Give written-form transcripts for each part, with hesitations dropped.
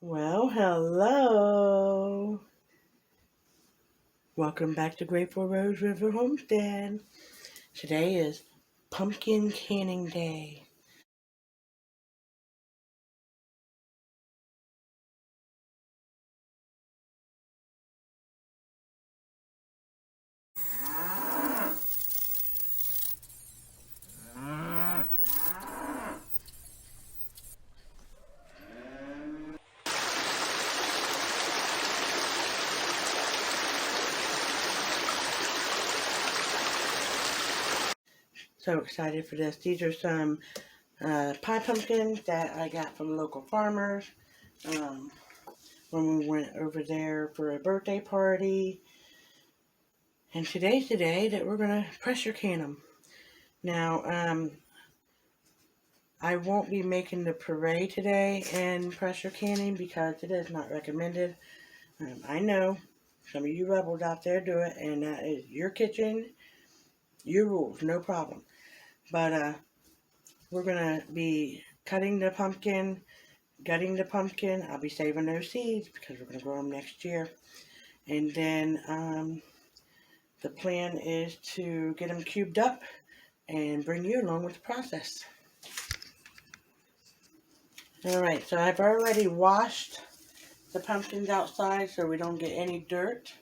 Well, hello. Welcome back to Grateful Rose River Homestead. Today is Pumpkin Canning Day. So excited for this. These are some pie pumpkins that I got from local farmers um, when we went over there for a birthday party. And today's the day that we're going to pressure can them. Now, I won't be making the puree today and pressure canning because it is not recommended. I know some of you rebels out there do it, and that is your kitchen, your rules, no problem. But we're gonna be cutting the pumpkin, gutting the pumpkin. I'll be saving those seeds because we're gonna grow them next year. And then the plan is to get them cubed up and bring you along with the process. All right, so I've already washed the pumpkins outside so we don't get any dirt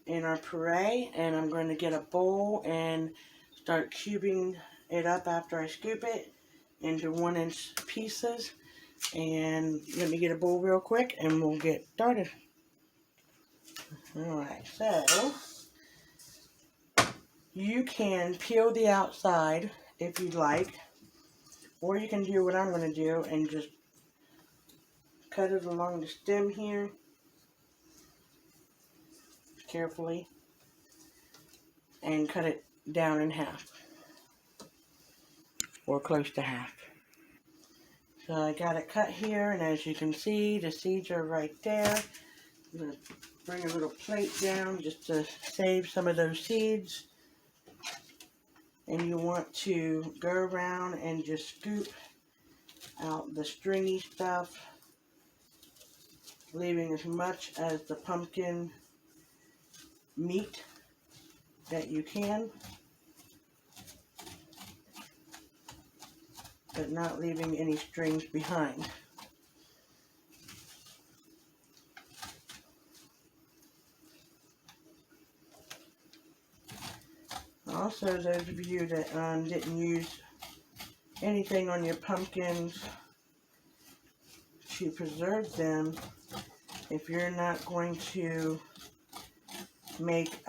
in our puree, and I'm going to get a bowl and start cubing it up after I scoop it into 1-inch pieces. And let me get a bowl real quick and we'll get started. Alright, so you can peel the outside if you'd like, or you can do what I'm going to do and just cut it along the stem here carefully and cut it down in half, or close to half. So I got it cut here, and as you can see, the seeds are right there. I'm going to bring a little plate down just to save some of those seeds. And you want to go around and just scoop out the stringy stuff, leaving as much as the pumpkin meat that you can, but not leaving any strings behind. Also, those of you that didn't use anything on your pumpkins to preserve them, if you're not going to make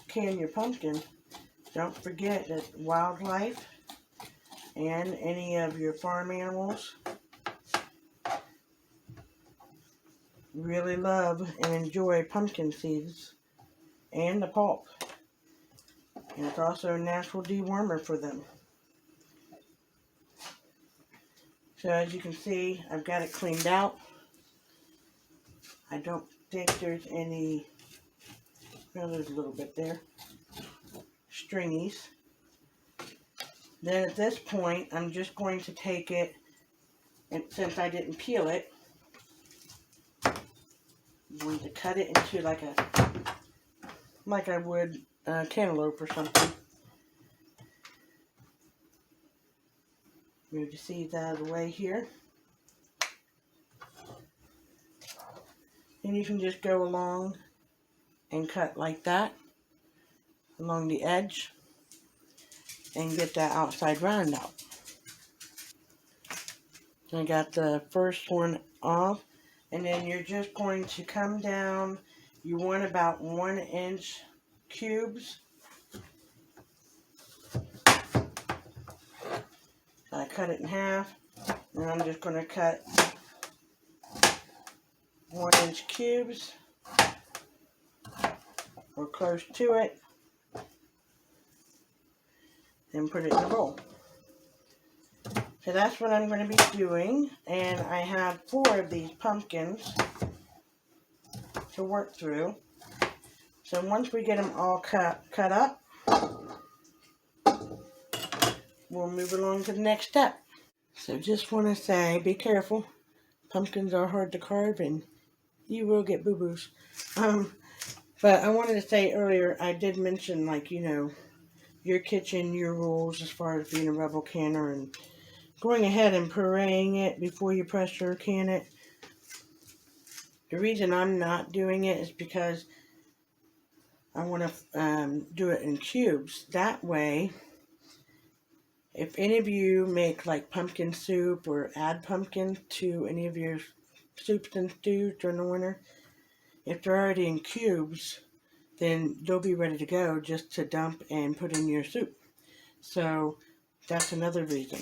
can your pumpkin, don't forget that wildlife and any of your farm animals really love and enjoy pumpkin seeds and the pulp. And it's also a natural dewormer for them. So as you can see, I've got it cleaned out. I don't think there's any, well, there's a little bit there, stringies. Then at this point, I'm just going to take it, and since I didn't peel it, I'm going to cut it into like I would cantaloupe or something. Move the seeds out of the way here. And you can just go along and cut like that along the edge and get that outside rind out. I got the first one off, and then you're just going to come down. You want about 1-inch cubes. I cut it in half, and I'm just going to cut 1-inch cubes, or close to it, and put it in a bowl. So that's what I'm going to be doing, and I have 4 of these pumpkins to work through. So once we get them all cut up, we'll move along to the next step. So just want to say, be careful. Pumpkins are hard to carve and you will get boo-boos. But I wanted to say earlier, I did mention, like, your kitchen, your rules as far as being a rebel canner and going ahead and pureeing it before you pressure can it. The reason I'm not doing it is because I want to do it in cubes. That way, if any of you make like pumpkin soup or add pumpkin to any of your soups and stews during the winter, if they're already in cubes, then they'll be ready to go just to dump and put in your soup. So that's another reason.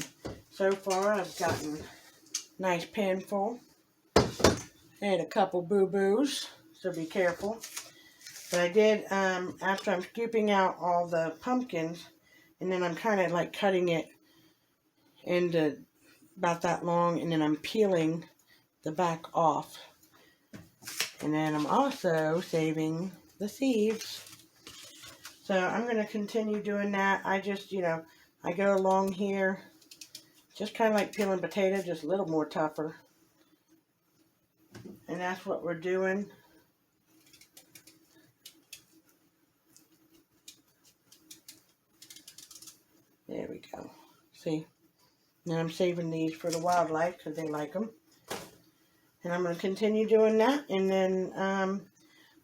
So far I've gotten a nice pan full and a couple boo-boos, so be careful. But I did, after I'm scooping out all the pumpkins, and then I'm kind of like cutting it into about that long, and then I'm peeling the back off. And then I'm also saving the seeds. So I'm going to continue doing that. I just, I go along here, just kind of like peeling potato, just a little more tougher. And that's what we're doing. There we go. See? And I'm saving these for the wildlife because they like them. And I'm going to continue doing that. And then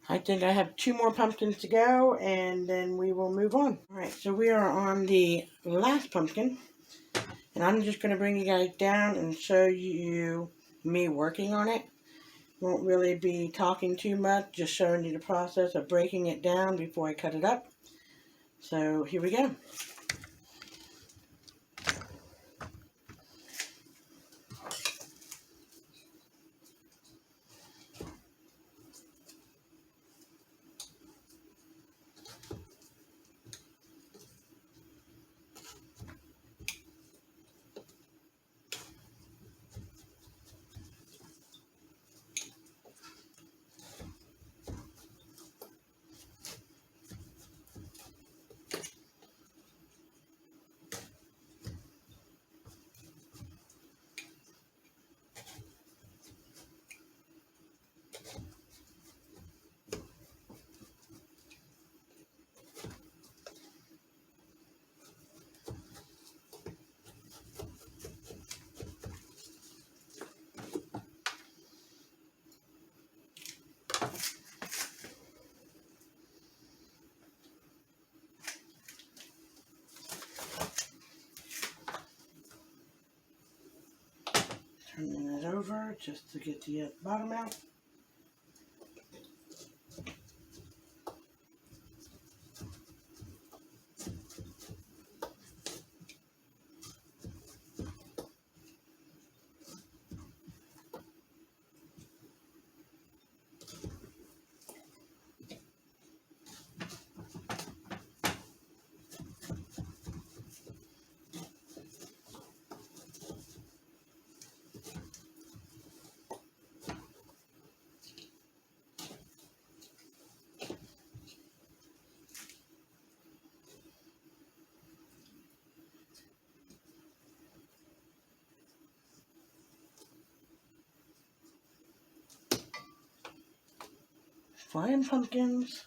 I think I have 2 more pumpkins to go. And then we will move on. Alright, so we are on the last pumpkin. And I'm just going to bring you guys down and show you me working on it. Won't really be talking too much. Just showing you the process of breaking it down before I cut it up. So here we go. Turning it over just to get the bottom out. Flying pumpkins.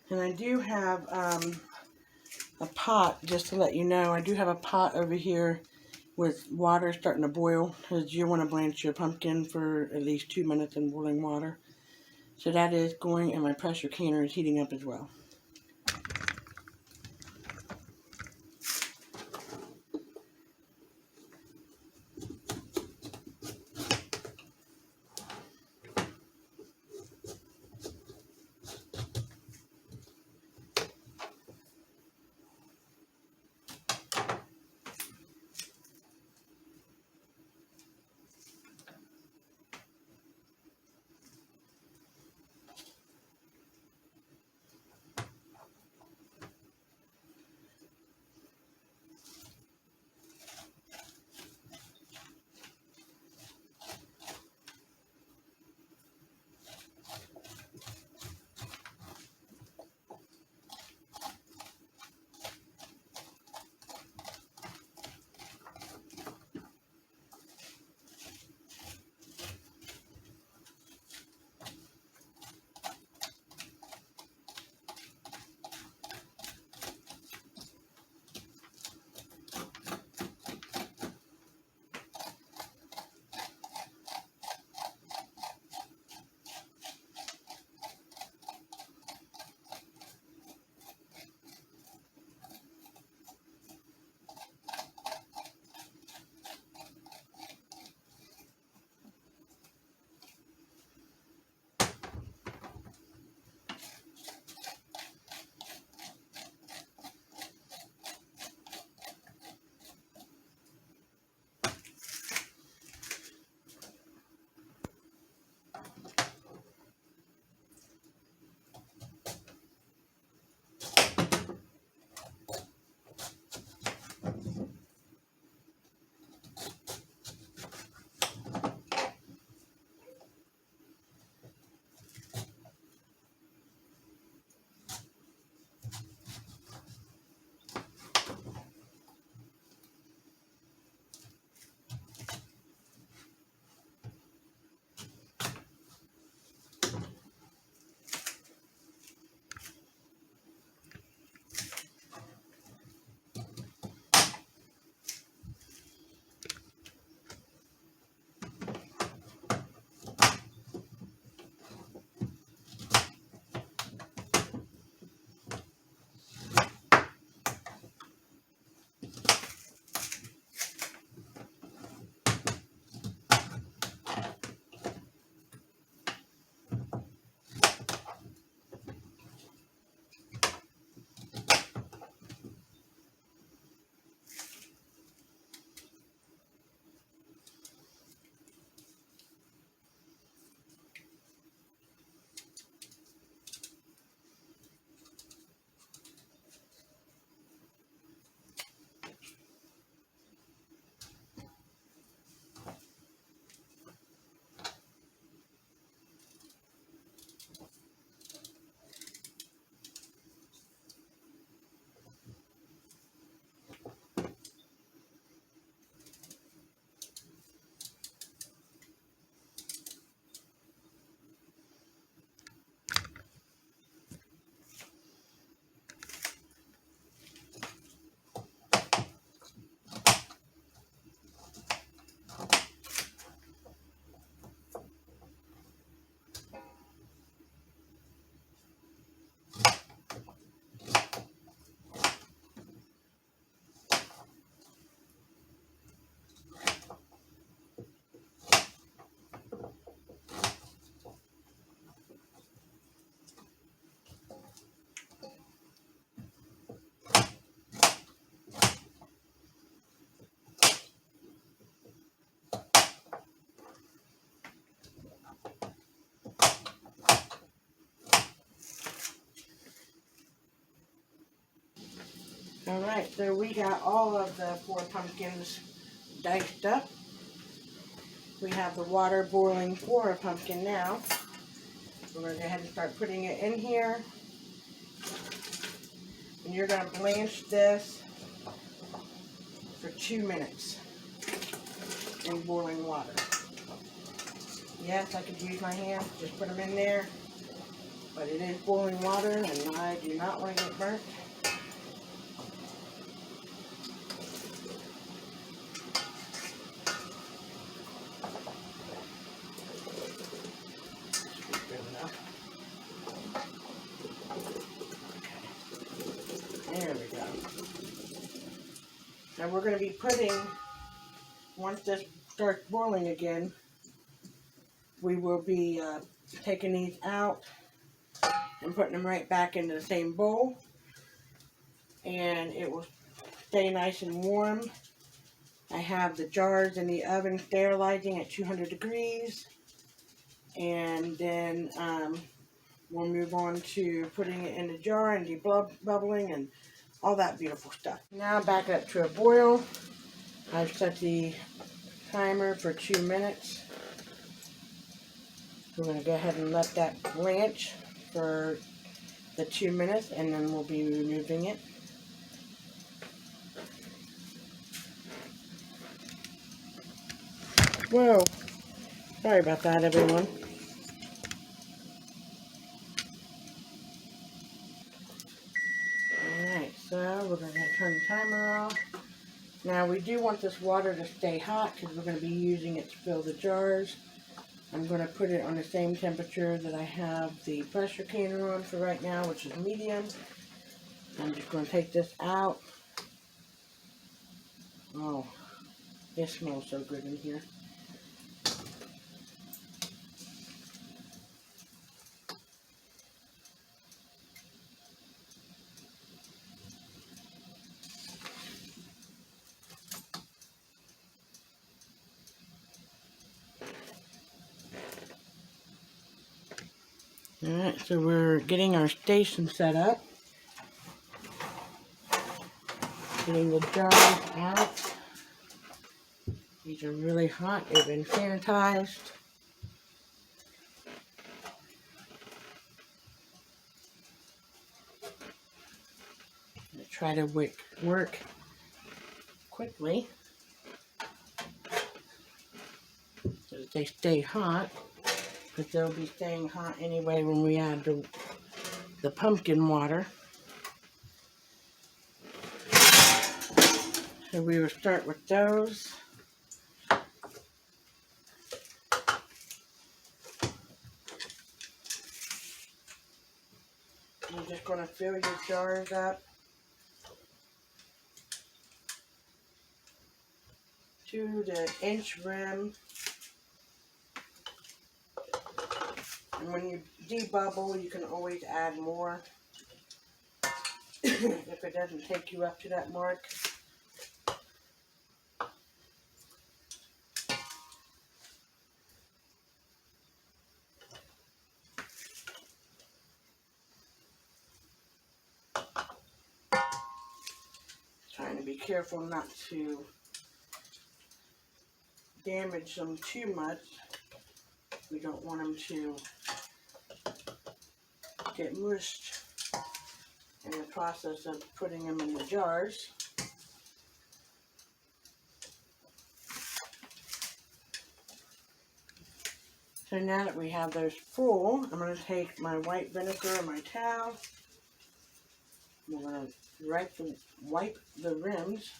And I do have a pot, just to let you know, I do have a pot over here with water starting to boil, because you want to blanch your pumpkin for at least 2 minutes in boiling water. So that is going, and my pressure canner is heating up as well. Alright, so we got all of the 4 pumpkins diced up. We have the water boiling for a pumpkin now. We're going to go ahead and start putting it in here. And you're going to blanch this for 2 minutes in boiling water. Yes, I could use my hand, just put them in there. But it is boiling water and I do not want to get burnt. There we go. Now we're going to be putting, once this starts boiling again, we will be taking these out and putting them right back into the same bowl. And it will stay nice and warm. I have the jars in the oven sterilizing at 200 degrees. And then we'll move on to putting it in the jar and debubbling and all that beautiful stuff. Now back up to a boil. I've set the timer for 2 minutes. We're going to go ahead and let that blanch for the 2 minutes and then we'll be removing it. Whoa, sorry about that, everyone. Alright, so we're going to turn the timer off. Now we do want this water to stay hot because we're going to be using it to fill the jars. I'm going to put it on the same temperature that I have the pressure canner on for right now, which is medium. I'm just going to take this out. Oh, it smells so good in here. Alright, so we're getting our station set up. Getting the jars out. These are really hot. They've been sanitized. I try to work quickly so that they stay hot. But they'll be staying hot anyway when we add the pumpkin water. So we will start with those. You're just going to fill your jars up to the inch rim. And when you debubble, you can always add more if it doesn't take you up to that mark. Trying to be careful not to damage them too much. We don't want them to get mushed in the process of putting them in the jars. So now that we have those full, I'm going to take my white vinegar and my towel. I'm going to wipe the rims.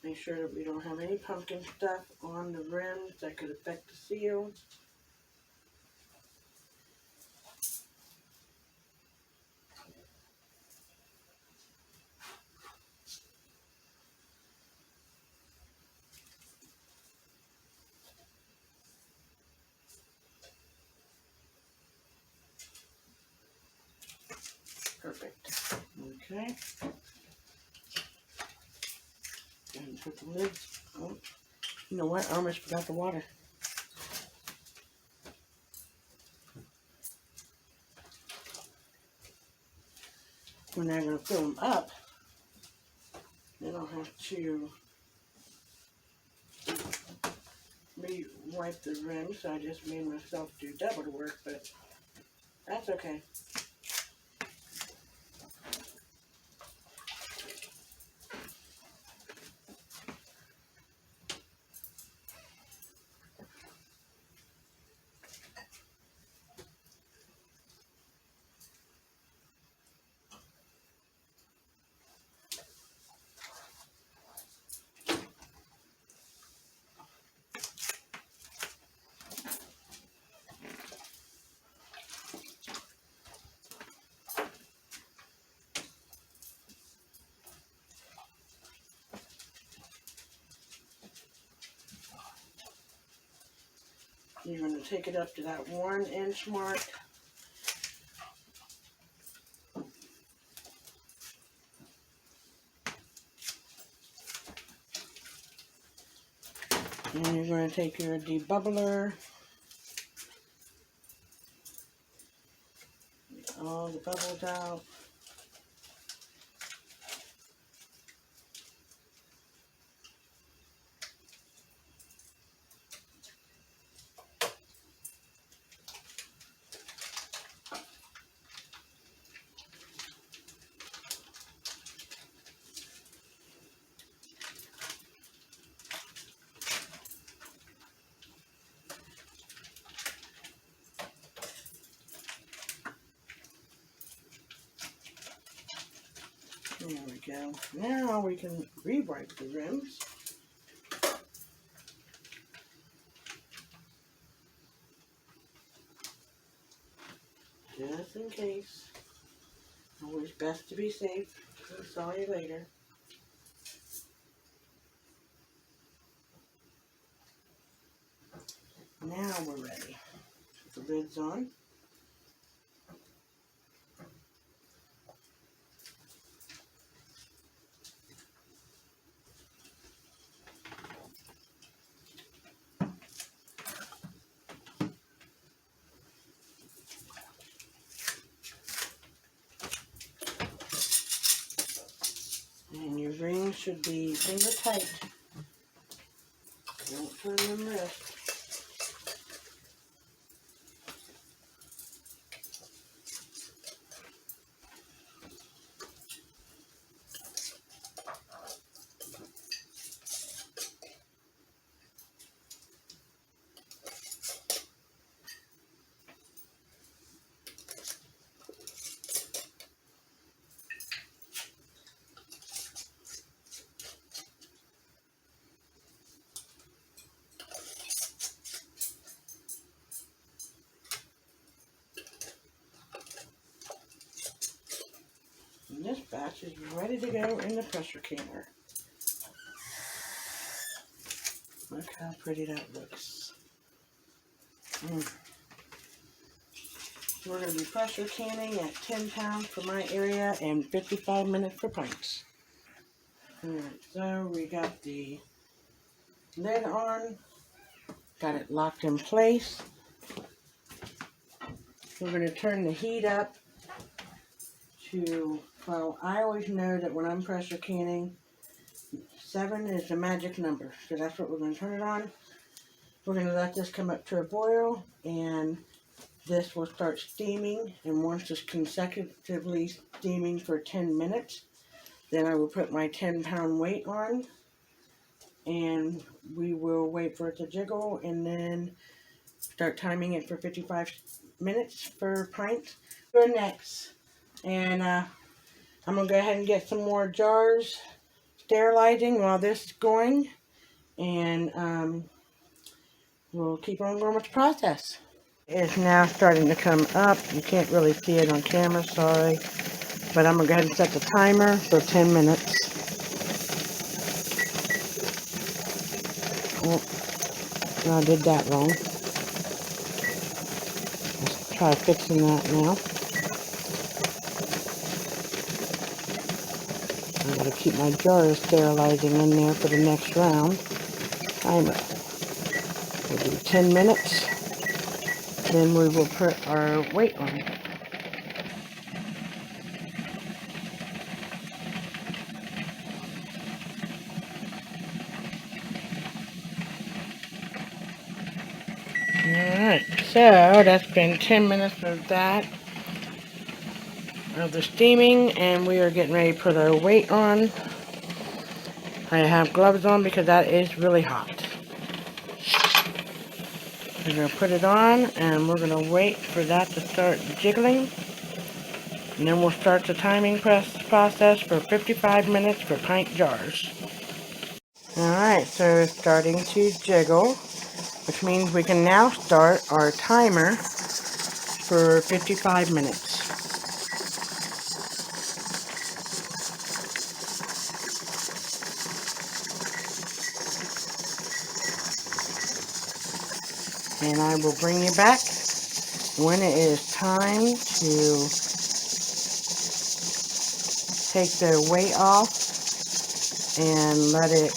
Make sure that we don't have any pumpkin stuff on the rims that could affect the seal. Perfect. Okay. And put the lids on. You know what? I almost forgot the water. when they're going to fill them up, then I'll have to re-wipe the rim, so I just made myself do double the work, but that's okay. You're going to take it up to that 1-inch mark. And you're going to take your debubbler, get all the bubbles out. There we go. Now we can re-wipe the rims. Just in case. Always best to be safe. I'll saw you later. Now we're ready. Put the lids on. And your rings should be finger tight. Don't turn them wrist. And this batch is ready to go in the pressure canner. Look how pretty that looks. We're going to be pressure canning at 10 pounds for my area and 55 minutes for pints. Alright, so we got the lid on, got it locked in place. We're going to turn the heat up to, well, I always know that when I'm pressure canning, 7 is the magic number, so that's what we're going to turn it on. We're going to let this come up to a boil, and this will start steaming, and once it's consecutively steaming for 10 minutes, then I will put my 10-pound weight on, and we will wait for it to jiggle, and then start timing it for 55 minutes for pints. We're next, and I'm going to go ahead and get some more jars sterilizing while this is going, and we'll keep on going with the process. It's now starting to come up. You can't really see it on camera, sorry. But I'm going to go ahead and set the timer for 10 minutes. Oh, no, I did that wrong. Let's try fixing that now. I'm going to keep my jars sterilizing in there for the next round. Timer. We'll do 10 minutes. Then we will put our weight on. Alright, so that's been 10 minutes of that, of the steaming, and we are getting ready to put our weight on. I have gloves on because that is really hot. We're going to put it on, and we're going to wait for that to start jiggling. And then we'll start the timing process for 55 minutes for pint jars. Alright, so it's starting to jiggle, which means we can now start our timer for 55 minutes. And I will bring you back when it is time to take the weight off and let it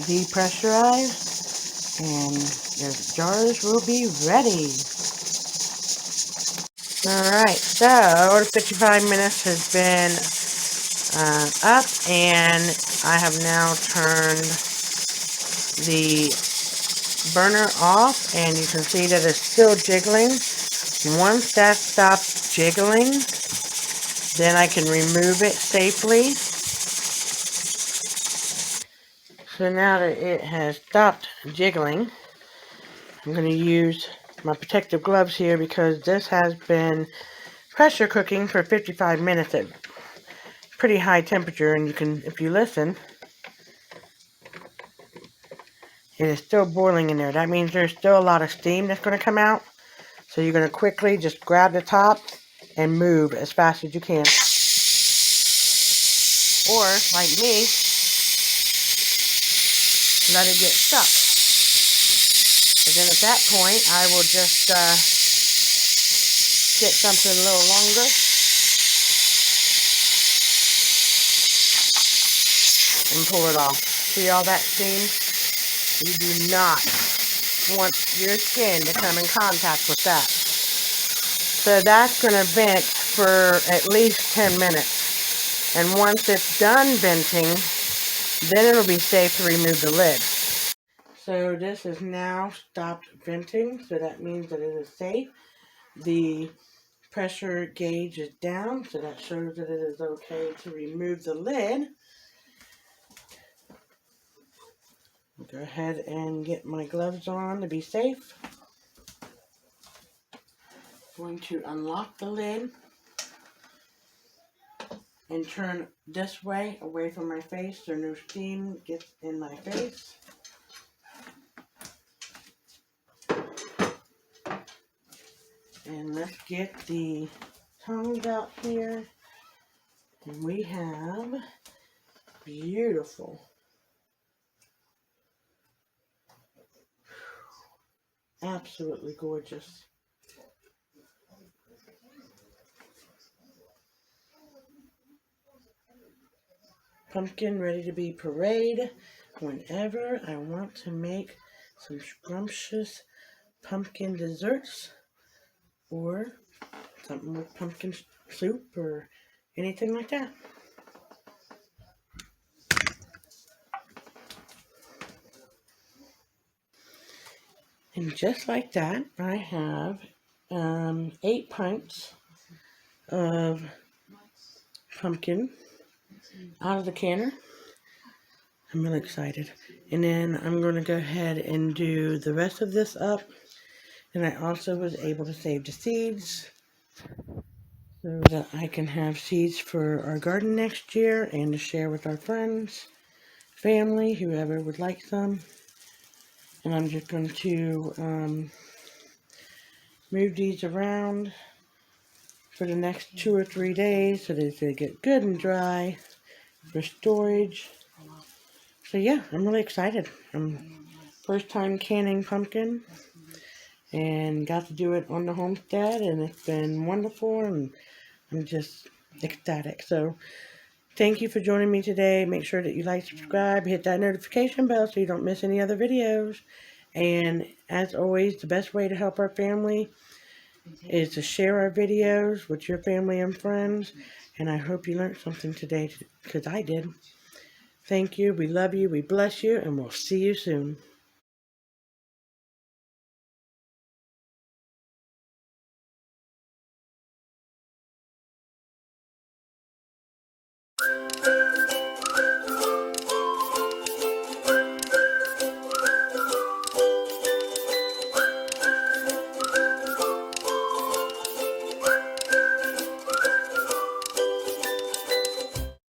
depressurize, and the jars will be ready. Alright, so the 55 minutes has been up, and I have now turned the burner off, and you can see that it's still jiggling. Once that stops jiggling, then I can remove it safely. So now that it has stopped jiggling, I'm going to use my protective gloves here because this has been pressure cooking for 55 minutes at pretty high temperature, and you can, if you listen, it is still boiling in there. That means there's still a lot of steam that's going to come out. So you're going to quickly just grab the top and move as fast as you can. Or, like me, let it get stuck. And then at that point, I will just get something a little longer and pull it off. See all that steam? You do not want your skin to come in contact with that. So that's going to vent for at least 10 minutes. And once it's done venting, then it'll be safe to remove the lid. So this is now stopped venting, so that means that it is safe. The pressure gauge is down, so that shows that it is okay to remove the lid. I'll go ahead and get my gloves on to be safe. I'm going to unlock the lid and turn this way, away from my face, so no steam gets in my face. And let's get the tongs out here. And we have beautiful, absolutely gorgeous pumpkin ready to be pureed whenever I want to make some scrumptious pumpkin desserts or something with pumpkin soup or anything like that. And just like that, I have 8 pints of pumpkin out of the canner. I'm really excited. And then I'm going to go ahead and do the rest of this up. And I also was able to save the seeds so that I can have seeds for our garden next year and to share with our friends, family, whoever would like some. And I'm just going to move these around for the next 2 or 3 days so that they get good and dry for storage. So yeah, I'm really excited. First time canning pumpkin and got to do it on the homestead, and it's been wonderful, and I'm just ecstatic. So thank you for joining me today. Make sure that you like, subscribe, hit that notification bell so you don't miss any other videos. And as always, the best way to help our family is to share our videos with your family and friends. And I hope you learned something today, because I did. Thank you. We love you. We bless you. And we'll see you soon.